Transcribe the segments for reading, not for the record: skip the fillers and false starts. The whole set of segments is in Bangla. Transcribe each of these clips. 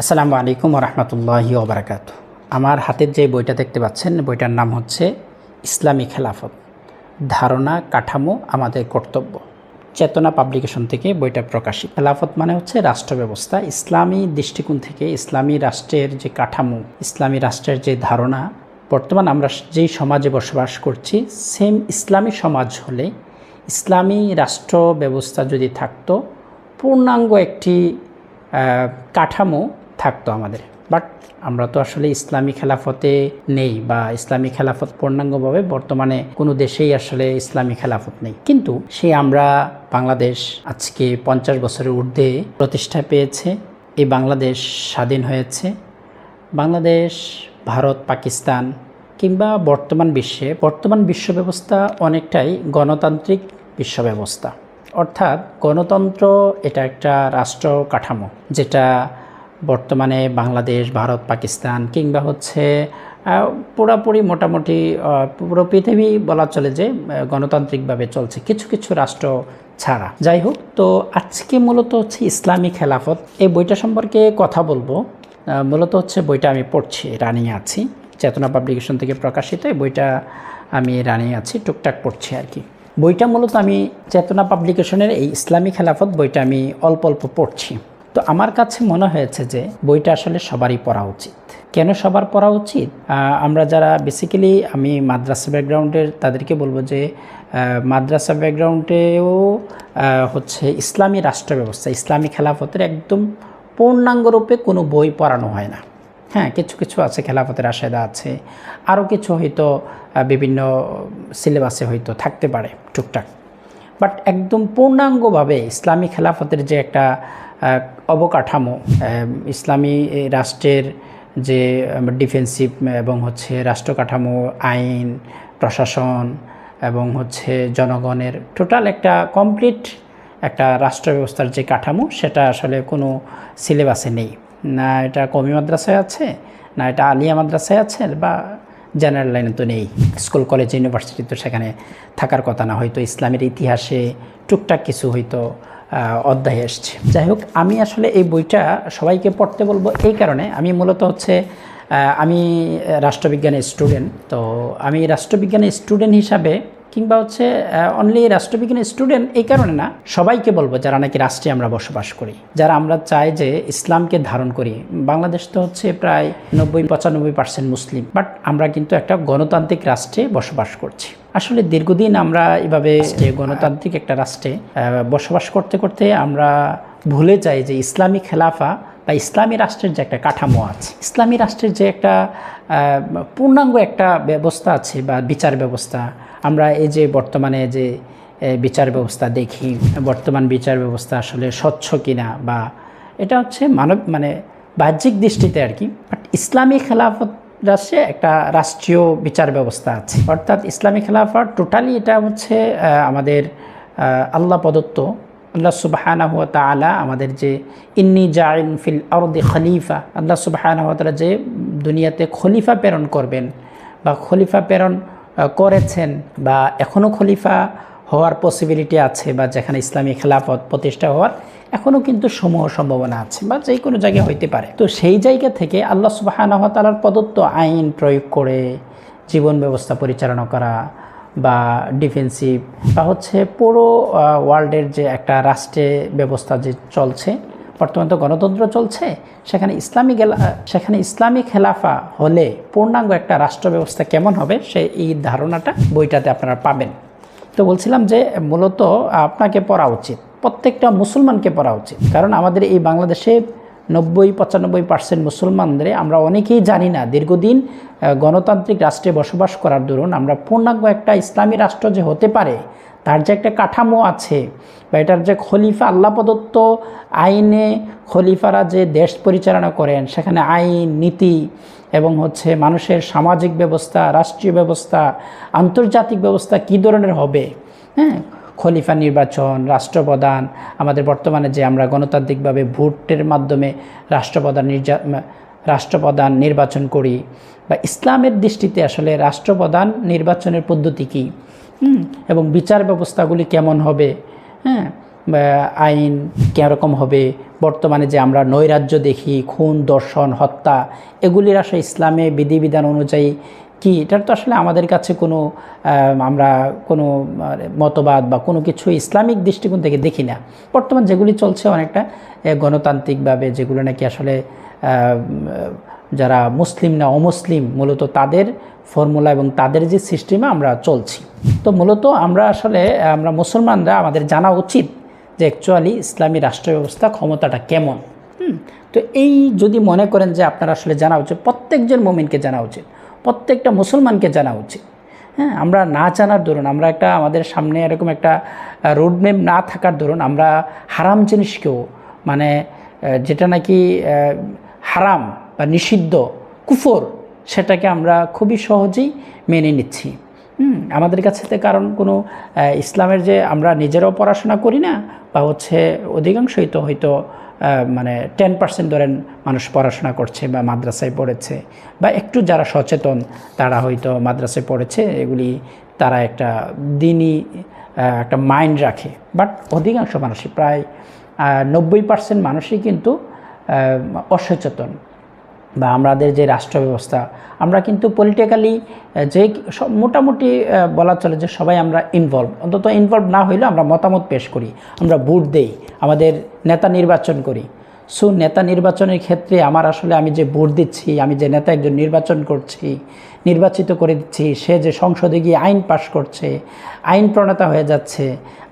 আসসালামু আলাইকুম রহমতুল্লাহি ওবরাকাতু। আমার হাতের যে বইটা দেখতে পাচ্ছেন, বইটার নাম হচ্ছে ইসলামী খেলাফত, ধারণা, কাঠামো, আমাদের কর্তব্য। চেতনা পাবলিকেশন থেকে বইটা প্রকাশিত। খেলাফত মানে হচ্ছে রাষ্ট্র ব্যবস্থা। ইসলামী দৃষ্টিকোণ থেকে ইসলামী রাষ্ট্রের যে কাঠামো, ইসলামী রাষ্ট্রের যে ধারণা, বর্তমান আমরা যেই সমাজে বসবাস করছি, সেম ইসলামী সমাজ হলে, ইসলামী রাষ্ট্র ব্যবস্থা যদি থাকতো, পূর্ণাঙ্গ একটি কাঠামো থাকতো আমাদের। বাট আমরা তো আসলে ইসলামী খেলাফতে নেই, বা ইসলামী খেলাফত পূর্ণাঙ্গভাবে বর্তমানে কোনো দেশেই আসলে ইসলামী খেলাফত নেই। কিন্তু সেই আমরা বাংলাদেশ আজকে 50 বছরের ঊর্ধ্বে প্রতিষ্ঠা পেয়েছে। এই বাংলাদেশ স্বাধীন হয়েছে। বাংলাদেশ, ভারত, পাকিস্তান কিংবা বর্তমান বিশ্ব ব্যবস্থা অনেকটাই গণতান্ত্রিক বিশ্ব ব্যবস্থা। অর্থাৎ গণতন্ত্র এটা একটা রাষ্ট্র কাঠামো, যেটা বর্তমানে বাংলাদেশ, ভারত, পাকিস্তান কিংবা হচ্ছে পুরোপুরি মোটামুটি পুরো পৃথিবী বলা চলে যে গণতান্ত্রিকভাবে চলছে, কিছু কিছু রাষ্ট্র ছাড়া। যাই হোক, তো আজকে মূলত হচ্ছে ইসলামী খেলাফত এই বইটা সম্পর্কে কথা বলবো। মূলত হচ্ছে বইটা আমি পড়ছি, রানিং আছি, চেতনা পাবলিকেশন থেকে প্রকাশিত। এই বইটা আমি রানিং আছি, টুকটাক পড়ছি আর কি। বইটা মূলত আমি চেতনা পাবলিকেশনের এই ইসলামী খেলাফত বইটা আমি অল্প অল্প পড়ছি। তো আমার কাছে মনে হয়েছে যে বইটা আসলে সবারই পড়া উচিত। কেন সবার পড়া উচিত? আমরা যারা বেসিক্যালি, আমি মাদ্রাসা ব্যাকগ্রাউন্ডের, তাদেরকে বলবো যে মাদ্রাসা ব্যাকগ্রাউন্ডেও হচ্ছে ইসলামী রাষ্ট্র ব্যবস্থা, ইসলামী খেলাফতের একদম পূর্ণাঙ্গরূপে কোনো বই পড়ানো হয় না। হ্যাঁ, কিছু কিছু আছে, খেলাফতের রাশেদা আছে, আরও কিছু হয়তো বিভিন্ন সিলেবাসে হয়তো থাকতে পারে টুকটাক। বাট একদম পূর্ণাঙ্গভাবে ইসলামী খেলাফতের যে একটা অবকাঠামো, ইসলামী রাষ্ট্রের যে ডিফেন্সিভ এবং হচ্ছে রাষ্ট্র কাঠামো, আইন, প্রশাসন এবং হচ্ছে জনগণের টোটাল একটা কমপ্লিট একটা রাষ্ট্র ব্যবস্থার যে কাঠামো, সেটা আসলে কোনো সিলেবাসে নেই। না এটা কওমি মাদ্রাসায় আছে, না এটা আলিয়া মাদ্রাসায় আছে, বা জেনারেল লাইনে তো নেই। স্কুল, কলেজ, ইউনিভার্সিটি তো সেখানে থাকার কথা না। হয়তো ইসলামের ইতিহাসে টুকটাক কিছু হয়তো অধ্যায় এসছে। যাই হোক, আমি আসলে এই বইটা সবাইকে পড়তে বলবো এই কারণে, আমি মূলত হচ্ছে আমি রাষ্ট্রবিজ্ঞানের স্টুডেন্ট। তো আমি রাষ্ট্রবিজ্ঞানের স্টুডেন্ট হিসাবে, কিংবা হচ্ছে অনলি রাষ্ট্রবিজ্ঞানের স্টুডেন্ট এই কারণে না, সবাইকে বলবো যারা নাকি রাষ্ট্রে আমরা বসবাস করি, যারা আমরা চাই যে ইসলামকে ধারণ করি। বাংলাদেশ তো হচ্ছে প্রায় 90-95% মুসলিম, বাট আমরা কিন্তু একটা গণতান্ত্রিক রাষ্ট্রে বসবাস করছি। আসলে দীর্ঘদিন আমরা এভাবে গণতান্ত্রিক একটা রাষ্ট্রে বসবাস করতে করতে আমরা ভুলে যাই যে ইসলামী খেলাফা বা ইসলামী রাষ্ট্রের যে একটা কাঠামো আছে, ইসলামী রাষ্ট্রের যে একটা পূর্ণাঙ্গ একটা ব্যবস্থা আছে বা বিচার ব্যবস্থা। আমরা এই যে বর্তমানে যে বিচার ব্যবস্থা দেখি, বর্তমান বিচার ব্যবস্থা আসলে স্বচ্ছ কিনা, বা এটা হচ্ছে বাহ্যিক দৃষ্টিতে আর কি। বাট ইসলামী খেলাফত রাষ্ট্রে একটা রাষ্ট্রীয় বিচার ব্যবস্থা আছে। অর্থাৎ ইসলামী খেলাফত টোটালি এটা হচ্ছে আমাদের আল্লাহ প্রদত্ত, আল্লাহ সুবহানাহু ওয়া তাআলা আমাদের যে ইন্নী জাইল ফিল আরদি খলিফা, আল্লাহ সুবহানাহু ওয়া তাআলা যে দুনিয়াতে খলিফা প্রেরণ করবেন বা খলিফা প্রেরণ করেছেন, বা এখনও খলিফা হওয়ার পসিবিলিটি আছে, বা যেখানে ইসলামী খেলাফত প্রতিষ্ঠা হওয়ার এখনও কিন্তু সমূহ সম্ভাবনা আছে, বা যে কোনো জায়গায় হইতে পারে। তো সেই জায়গা থেকে আল্লাহ সুবহানাহু ওয়া তাআলার প্রদত্ত আইন প্রয়োগ করে জীবন ব্যবস্থা পরিচালনা করা, বা ডিফেন্সিভ, বা হচ্ছে পুরো ওয়ার্ল্ডের যে একটা রাষ্ট্রে ব্যবস্থা যে চলছে, বর্তমানে তো গণতন্ত্র চলছে, সেখানে ইসলামী খেলাফা হলে পূর্ণাঙ্গ একটা রাষ্ট্র ব্যবস্থা কেমন হবে, এই ধারণাটা বইটাতে আপনারা পাবেন। তো বলছিলাম যে মূলত আপনাকে পড়া উচিত, প্রত্যেকটা মুসলমানকে পড়া উচিত। কারণ আমাদের এই বাংলাদেশে 90-95% মুসলমানদের আমরা অনেকেই জানি না, দীর্ঘদিন গণতান্ত্রিক রাষ্ট্রে বসবাস করার দরুন আমরা পূর্ণাঙ্গ একটা ইসলামী রাষ্ট্র যে হতে পারে, তার যে একটা কাঠামো আছে, বা এটার যে খলিফা, আল্লাহ প্রদত্ত আইনে খলিফারা যে দেশ পরিচালনা করেন, সেখানে আইন, নীতি এবং হচ্ছে মানুষের সামাজিক ব্যবস্থা, রাষ্ট্রীয় ব্যবস্থা, আন্তর্জাতিক ব্যবস্থা কী ধরনের হবে, হ্যাঁ, খলিফা নির্বাচন, রাষ্ট্রপ্রধান, আমাদের বর্তমানে যে আমরা গণতান্ত্রিকভাবে ভোটের মাধ্যমে রাষ্ট্রপ্রধান নির্বাচন করি, বা ইসলামের দৃষ্টিতে আসলে রাষ্ট্রপ্রধান নির্বাচনের পদ্ধতি কী, এবং বিচার ব্যবস্থাগুলি কেমন হবে, হ্যাঁ, আইন কীরকম হবে, বর্তমানে যে আমরা নৈরাজ্য দেখি, খুন, দর্শন, হত্যা, এগুলির আসলে ইসলামে বিধিবিধান অনুযায়ী কি, এটার তো আসলে আমাদের কাছে কোনো আমরা কোনো মতবাদ বা কোনো কিছু ইসলামিক দৃষ্টিকোণ থেকে দেখি না। বর্তমান যেগুলি চলছে অনেকটা গণতান্ত্রিকভাবে, যেগুলো নাকি আসলে যারা মুসলিম না অমুসলিম মূলত তাদের ফর্মুলা এবং তাদের যে সিস্টেমে আমরা চলছি। তো মূলত আমরা মুসলমানরা আমাদের জানা উচিত যে অ্যাকচুয়ালি ইসলামী রাষ্ট্র ব্যবস্থা ক্ষমতাটা কেমন। তো এই যদি মনে করেন যে আপনার আসলে জানা উচিত, প্রত্যেকজন মুমিনকে জানা উচিত, প্রত্যেকটা মুসলমানকে জানা উচিত। হ্যাঁ, আমরা না জানার দরুন, আমরা আমাদের সামনে এরকম একটা রোডম্যাপ না থাকার দরুন আমরা হারাম জিনিসকেও, মানে যেটা নাকি হারাম বা নিষিদ্ধ, কুফর, সেটাকে আমরা খুবই সহজেই মেনে নিচ্ছি। আমাদের কাছে কারণ কোনো ইসলামের যে আমরা নিজেরাও পড়াশোনা করি না, বা অধিকাংশই তো হয়তো মানে 10% ধরেন মানুষ পড়াশোনা করছে বা মাদ্রাসায় পড়েছে, বা একটু যারা সচেতন তারা হয়তো মাদ্রাসায় পড়েছে, এগুলি তারা একটা দিনই একটা মাইন্ড রাখে। বাট অধিকাংশ মানুষই, প্রায় 90% মানুষই কিন্তু অসচেতন। বা আমাদের যে রাষ্ট্র ব্যবস্থা, আমরা কিন্তু পলিটিক্যালি যে মোটামুটি বলা চলে যে সবাই আমরা ইনভলভ, অন্তত ইনভলভ না হইলেও আমরা মতামত পেশ করি, আমরা ভোট দেই, আমাদের নেতা নির্বাচন করি। সো নেতা নির্বাচনের ক্ষেত্রে আমি যে ভোট দিচ্ছি, আমি যে নেতা একজন নির্বাচন করছি, নির্বাচিত করে দিচ্ছি, সে যে সংসদে গিয়ে আইন পাশ করছে, আইন প্রণেতা হয়ে যাচ্ছে,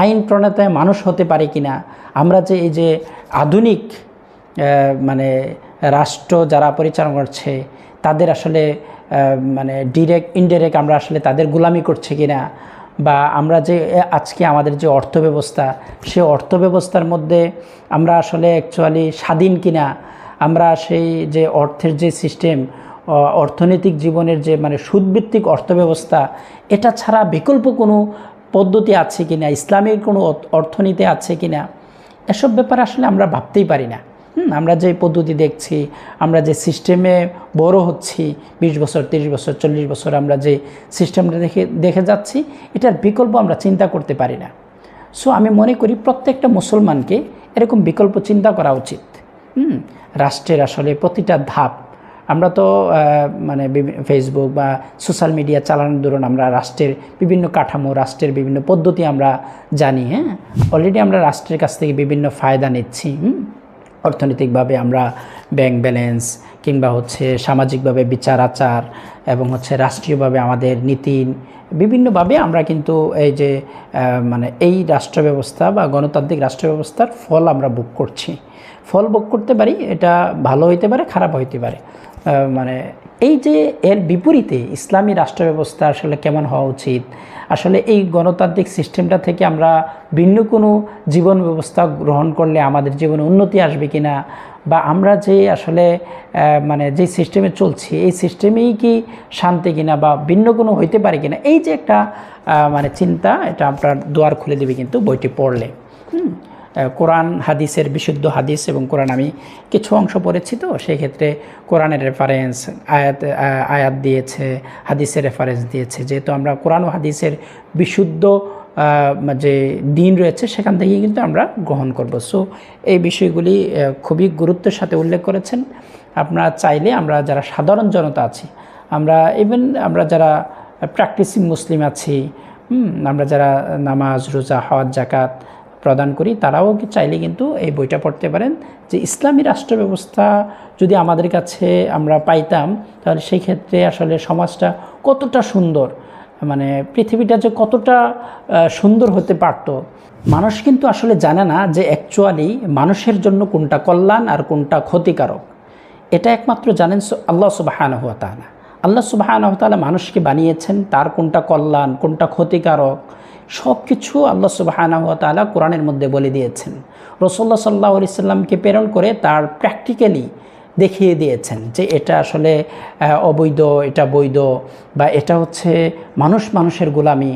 আইন প্রণেতায় মানুষ হতে পারে কিনা, আমরা যে এই যে আধুনিক মানে রাষ্ট্র যারা পরিচালনা করছে তাদের আসলে মানে ডিরেক্ট ইনডাইরেক্ট আমরা আসলে তাদের গোলামি করছে কিনা, বা আমরা যে আজকে আমাদের যে অর্থব্যবস্থা, সে অর্থব্যবস্থার মধ্যে আমরা আসলে অ্যাকচুয়ালি স্বাধীন কিনা, আমরা সেই যে অর্থের যে সিস্টেম, অর্থনৈতিক জীবনের যে মানে সুদভিত্তিক অর্থব্যবস্থা, এটা ছাড়া বিকল্প কোনো পদ্ধতি আছে কিনা, ইসলামিক কোনো অর্থনীতি আছে কিনা, এসব ব্যাপারে আসলে আমরা ভাবতেই পারি না। আমরা যে পদ্ধতি দেখছি, আমরা যে সিস্টেমে বড় হচ্ছি, 20 বছর, 30 বছর, 40 বছর আমরা যে সিস্টেমটা দেখে যাচ্ছি, এটার বিকল্প আমরা চিন্তা করতে পারি না। সো আমি মনে করি প্রত্যেকটা মুসলমানকে এরকম বিকল্প চিন্তা করা উচিত। রাষ্ট্রের আসলে প্রতিটা ধাপ, আমরা তো মানে ফেসবুক বা সোশ্যাল মিডিয়া চালানোর দরুন আমরা রাষ্ট্রের বিভিন্ন কাঠামো, রাষ্ট্রের বিভিন্ন পদ্ধতি আমরা জানি। হ্যাঁ, অলরেডি আমরা রাষ্ট্রের কাছ থেকে বিভিন্ন ফায়দা নিচ্ছি। অর্থনৈতিকভাবে আমরা ব্যাংক ব্যালেন্স, কিংবা সামাজিকভাবে বিচার আচার, এবং রাষ্ট্রীয়ভাবে আমাদের নীতি, বিভিন্নভাবে আমরা কিন্তু এই যে মানে এই রাষ্ট্র ব্যবস্থা বা গণতান্ত্রিক রাষ্ট্র ব্যবস্থার ফল আমরা ভোগ করছি। ফল ভোগ করতে পারি, এটা ভালো হইতে পারে, খারাপ হইতে পারে। মানে এই যে এর বিপরীতে ইসলামী রাষ্ট্র ব্যবস্থা আসলে কেমন হওয়া উচিত, আসলে এই গণতান্ত্রিক সিস্টেমটা থেকে আমরা ভিন্ন কোনো জীবন ব্যবস্থা গ্রহণ করলে আমাদের জীবনে উন্নতি আসবে কিনা, বা আমরা যে আসলে মানে যে সিস্টেমে চলছি এই সিস্টেমেই কি শান্তি কিনা, বা ভিন্ন কোনো হইতে পারে কিনা, এই যে একটা মানে চিন্তা, এটা আপনার দুয়ার খুলে দেবে কিন্তু বইটি পড়লে। কোরআন হাদিসের, বিশুদ্ধ হাদিস এবং কোরআন আমি কিছু অংশ পড়েছি, তো সেই ক্ষেত্রে কোরআনের রেফারেন্স, আয়াত দিয়েছে, হাদিসের রেফারেন্স দিয়েছে। যেহেতু আমরা কোরআন ও হাদিসের বিশুদ্ধ যে দিন রয়েছে সেখান থেকে কিন্তু আমরা গ্রহণ করব। সো এই বিষয়গুলি খুবই গুরুত্বের সাথে উল্লেখ করেছেন। আপনারা চাইলে আমরা যারা সাধারণ জনতা আছি, আমরা যারা প্র্যাকটিসিং মুসলিম আছি, আমরা যারা নামাজ, রোজা, হজ, যাকাত প্রদান করি, তারাও চাইলে কিন্তু এই বইটা পড়তে পারেন। যে ইসলামী রাষ্ট্র ব্যবস্থা যদি আমাদের কাছে আমরা পাইতাম, তাহলে সেই ক্ষেত্রে আসলে সমাজটা কতটা সুন্দর, মানে পৃথিবীটা যে কতটা সুন্দর হতে পারত। মানুষ কিন্তু আসলে জানে না যে অ্যাকচুয়ালি মানুষের জন্য কোনটা কল্যাণ আর কোনটা ক্ষতিকারক। এটা একমাত্র জানেন আল্লাহ সুবহানাহু ওয়া তাআলা। আল্লাহ সুবহানাহু ওয়া তাআলা মানুষকে বানিয়েছেন, তার কোনটা কল্যাণ, কোনটা ক্ষতিকারক, সব কিছু আল্লাহ সুবহানাহু ওয়া তাআলা কোরআনের মধ্যে বলে দিয়েছেন। রাসূলুল্লাহ সাল্লাল্লাহু আলাইহি সাল্লামকে প্রেরণ করে তার প্র্যাকটিক্যালি দেখিয়ে দিয়েছেন যে এটা আসলে অবৈধ, এটা বৈধ, বা এটা মানুষের গোলামি।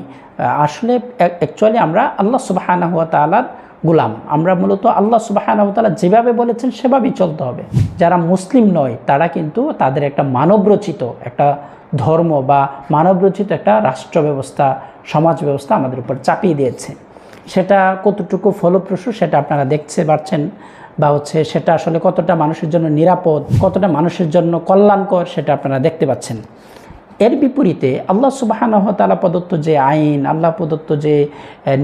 আসলে অ্যাকচুয়ালি আমরা আল্লাহ সুবহানাহু ওয়া তাআলার গোলাম। আমরা মূলত আল্লাহ সুবহানাহু ওয়া তাআলা যেভাবে বলেছেন সেভাবেই চলতে হবে। যারা মুসলিম নয় তারা কিন্তু তাদের একটা মানবরচিত একটা ধর্ম বা মানবরচিত একটা রাষ্ট্র ব্যবস্থা, সমাজ ব্যবস্থা আমাদের উপর চাপিয়ে দিয়েছে। সেটা কতটুকু ফলপ্রসূ সেটা আপনারা দেখতে পাচ্ছেন, বা সেটা আসলে কতটা মানুষের জন্য নিরাপদ, কতটা মানুষের জন্য কল্যাণকর সেটা আপনারা দেখতে পাচ্ছেন। এর বিপরীতে আল্লাহ সুবহানাহু ওয়া তাআলা প্রদত্ত যে আইন, আল্লাহ প্রদত্ত যে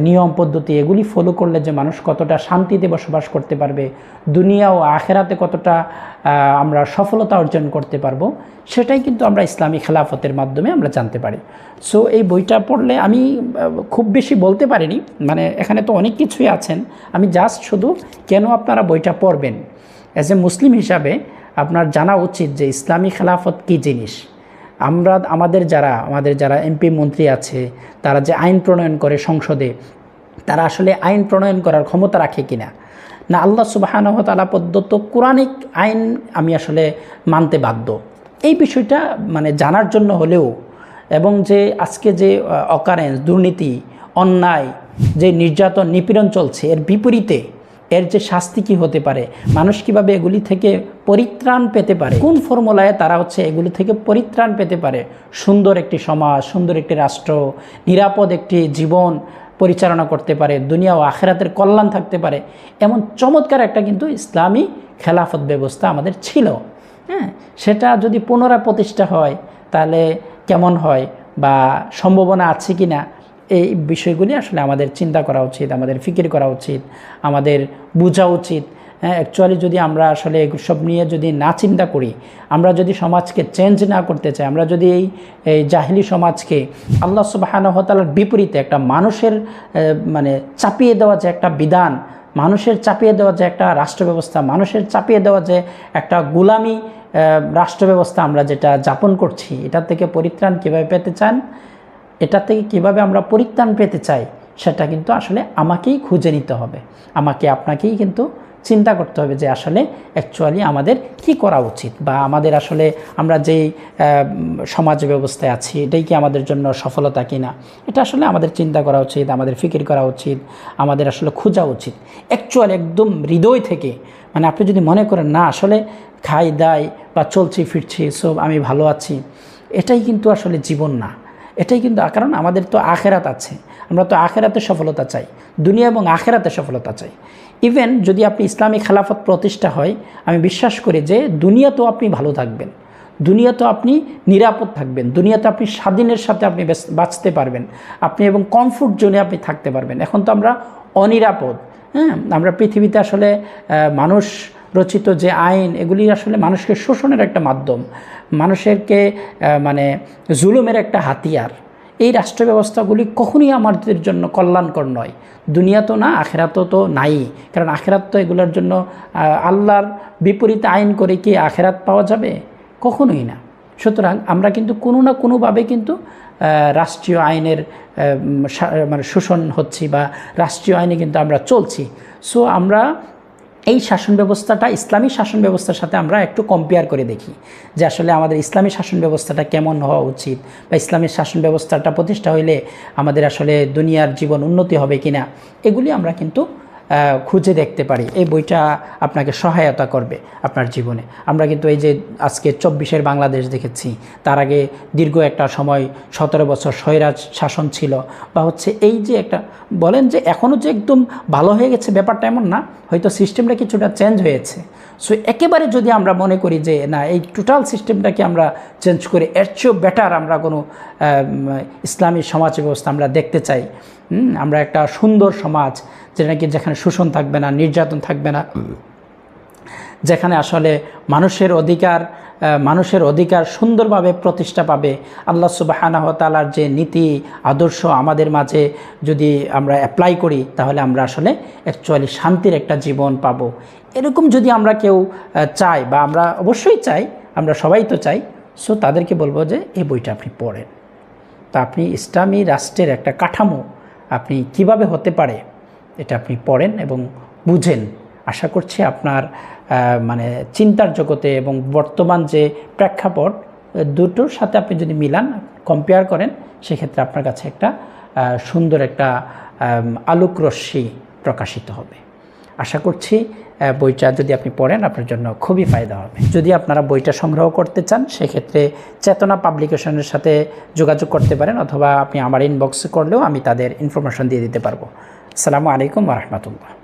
নিয়ম পদ্ধতি, এগুলি ফলো করলে যে মানুষ কতটা শান্তিতে বসবাস করতে পারবে, দুনিয়া ও আখেরাতে কতটা আমরা সফলতা অর্জন করতে পারবো, সেটাই কিন্তু আমরা ইসলামী খেলাফতের মাধ্যমে আমরা জানতে পারি। সো এই বইটা পড়লে আমি খুব বেশি বলতে পারিনি, মানে এখানে তো অনেক কিছুই আছেন, আমি জাস্ট শুধু কেন আপনারা বইটা পড়বেন, অ্যাজ এ মুসলিম হিসাবে আপনার জানা উচিত যে ইসলামী খেলাফত কী জিনিস। আমাদের যারা এমপি মন্ত্রী আছে, তারা যে আইন প্রণয়ন করে সংসদে, তারা আসলে আইন প্রণয়ন করার ক্ষমতা রাখে কিনা, না আল্লাহ সুবহানাহু ওয়া তাআলা প্রদত্ত কোরআনিক আইন আমি আসলে মানতে বাধ্য, এই বিষয়টা মানে জানার জন্য হলেও, এবং যে আজকে যে অকারেন্স, দুর্নীতি, অন্যায়, যে নির্যাতন নিপীড়ন চলছে, এর বিপরীতে এর যে শাস্তি কী হতে পারে, মানুষ কীভাবে এগুলি থেকে পরিত্রাণ পেতে পারে, কোন ফর্মুলায় তারা এগুলি থেকে পরিত্রাণ পেতে পারে, সুন্দর একটি সমাজ, সুন্দর একটি রাষ্ট্র, নিরাপদ একটি জীবন পরিচালনা করতে পারে, দুনিয়া ও আখেরাতের কল্যাণ থাকতে পারে, এমন চমৎকার একটা কিন্তু ইসলামী খেলাফত ব্যবস্থা আমাদের ছিল। হ্যাঁ, সেটা যদি পুনরায় প্রতিষ্ঠা হয় তাহলে কেমন হয়, বা সম্ভাবনা আছে কি না, এই বিষয়গুলি আসলে আমাদের চিন্তা করা উচিত, আমাদের ফিকির করা উচিত, আমাদের বোঝা উচিত। হ্যাঁ, অ্যাকচুয়ালি যদি আমরা আসলে এসব নিয়ে যদি না চিন্তা করি, আমরা যদি সমাজকে চেঞ্জ না করতে চাই, আমরা যদি এই জাহিলি সমাজকে আল্লাহ সুবহানাহু ওয়া তাআলার বিপরীতে একটা মানুষের মানে চাপিয়ে দেওয়া যে একটা বিধান, মানুষের চাপিয়ে দেওয়া যে একটা রাষ্ট্র ব্যবস্থা, মানুষের চাপিয়ে দেওয়া যে একটা গোলামি রাষ্ট্র ব্যবস্থা আমরা যেটা যাপন করছি, এটা থেকে পরিত্রাণ কীভাবে পেতে চান, এটা থেকে কিভাবে আমরা পরিত্রাণ পেতে চাই, সেটা কিন্তু আসলে আমাকেই খুঁজে নিতে হবে, আমাকে আপনাকেই কিন্তু চিন্তা করতে হবে যে আসলে অ্যাকচুয়ালি আমাদের কি করা উচিত, বা আমাদের আসলে আমরা যেই সমাজ ব্যবস্থায় আছি এটাই কি আমাদের জন্য সফলতা কিনা, এটা আসলে আমাদের চিন্তা করা উচিত, আমাদের ফিকির করা উচিত, আমাদের আসলে খোঁজা উচিত অ্যাকচুয়ালি একদম হৃদয় থেকে। মানে আপনি যদি মনে করেন না আসলে খাই দাই বা চলছি ফিরছি সব আমি ভালো আছি, এটাই কিন্তু আসলে জীবন না, এটাই কিন্তু, কারণ আমাদের তো আখেরাত আছে, আমরা তো আখেরাতে সফলতা চাই, দুনিয়া এবং আখেরাতে সফলতা চাই। ইভেন যদি আপনি ইসলামী খেলাফত প্রতিষ্ঠা হয়, আমি বিশ্বাস করি যে দুনিয়াতেও আপনি ভালো থাকবেন, দুনিয়াতেও আপনি নিরাপদ থাকবেন, দুনিয়াতে আপনি স্বাধীনের সাথে আপনি বাঁচতে পারবেন, আপনি এবং কমফোর্ট জোনে আপনি থাকতে পারবেন। এখন তো আমরা অনিরাপদ। হ্যাঁ, আমরা পৃথিবীতে আসলে মানুষ রচিত যে আইন, এগুলি আসলে মানুষকে শোষণের একটা মাধ্যম, মানুষেরকে মানে জুলুমের একটা হাতিয়ার। এই রাষ্ট্র ব্যবস্থাগুলি কখনই আমাদের জন্য কল্যাণকর নয়, দুনিয়া তো না, আখেরাত তো নাই, কারণ আখেরাত তো এগুলোর জন্য আল্লাহর বিপরীতে আইন করে কি আখেরাত পাওয়া যাবে? কখনোই না। সুতরাং আমরা কিন্তু কোনো না কোনোভাবে কিন্তু রাষ্ট্রীয় আইনের মানে শোষণ হচ্ছি, বা রাষ্ট্রীয় আইনে কিন্তু আমরা চলছি। সো আমরা এই শাসন ব্যবস্থাটা ইসলামী শাসন ব্যবস্থার সাথে আমরা একটু কম্পেয়ার করে দেখি যে আসলে আমাদের ইসলামী শাসন ব্যবস্থাটা কেমন হওয়া উচিত, বা ইসলামী শাসন ব্যবস্থাটা প্রতিষ্ঠা হইলে আমাদের আসলে দুনিয়ার জীবন উন্নতি হবে কিনা, এগুলি আমরা কিন্তু খুঁজে দেখতে পারি। এই বইটা আপনাকে সহায়তা করবে আপনার জীবনে। আমরা কিন্তু এই যে আজকে 24-এর বাংলাদেশ দেখেছি, তার আগে দীর্ঘ একটা সময় 17 বছর স্বৈরাজ শাসন ছিল, বা এই যে একটা বলেন যে এখনও যে একদম ভালো হয়ে গেছে ব্যাপারটা এমন না, হয়তো সিস্টেমটা কিছুটা চেঞ্জ হয়েছে। সো একেবারে যদি আমরা মনে করি যে না এই টোটাল সিস্টেমটাকে আমরা চেঞ্জ করে এর চেয়েও বেটার আমরা কোনো ইসলামী সমাজ ব্যবস্থা আমরা দেখতে চাই, আমরা একটা সুন্দর সমাজ যেখানে শোষণ থাকবে না, নির্যাতন থাকবে না, যেখানে আসলে মানুষের অধিকার সুন্দরভাবে প্রতিষ্ঠা পাবে, আল্লাহ সুবহানাহু ওয়া তাআলার যে নীতি আদর্শ আমাদের মাঝে যদি আমরা অ্যাপ্লাই করি, তাহলে আমরা আসলে অ্যাকচুয়ালি শান্তির একটা জীবন পাবো। এরকম যদি আমরা কেউ চাই, বা আমরা অবশ্যই চাই, আমরা সবাই তো চাই, সো তাদেরকে বলবো যে এই বইটা আপনি পড়েন। তা আপনি ইসলামী রাষ্ট্রের একটা কাঠামো আপনি কিভাবে হতে পারে এটা আপনি পড়েন এবং বুঝেন। আশা করছি আপনার মানে চিন্তার জগতে এবং বর্তমান যে প্রেক্ষাপট দুটোর সাথে আপনি যদি মিলান, কম্পেয়ার করেন, সেক্ষেত্রে আপনার কাছে একটা সুন্দর একটা আলোক রশ্মি প্রকাশিত হবে। আশা করছি বইটা যদি আপনি পড়েন আপনার জন্য খুবই ফায়দা হবে। যদি আপনারা বইটা সংগ্রহ করতে চান সেক্ষেত্রে চেতনা পাবলিকেশনের সাথে যোগাযোগ করতে পারেন, অথবা আপনি আমার ইনবক্সে করলেও আমি তাদের ইনফরমেশন দিয়ে দিতে পারবো। আসসালামু আলাইকুম ওয়া রাহমাতুল্লাহ।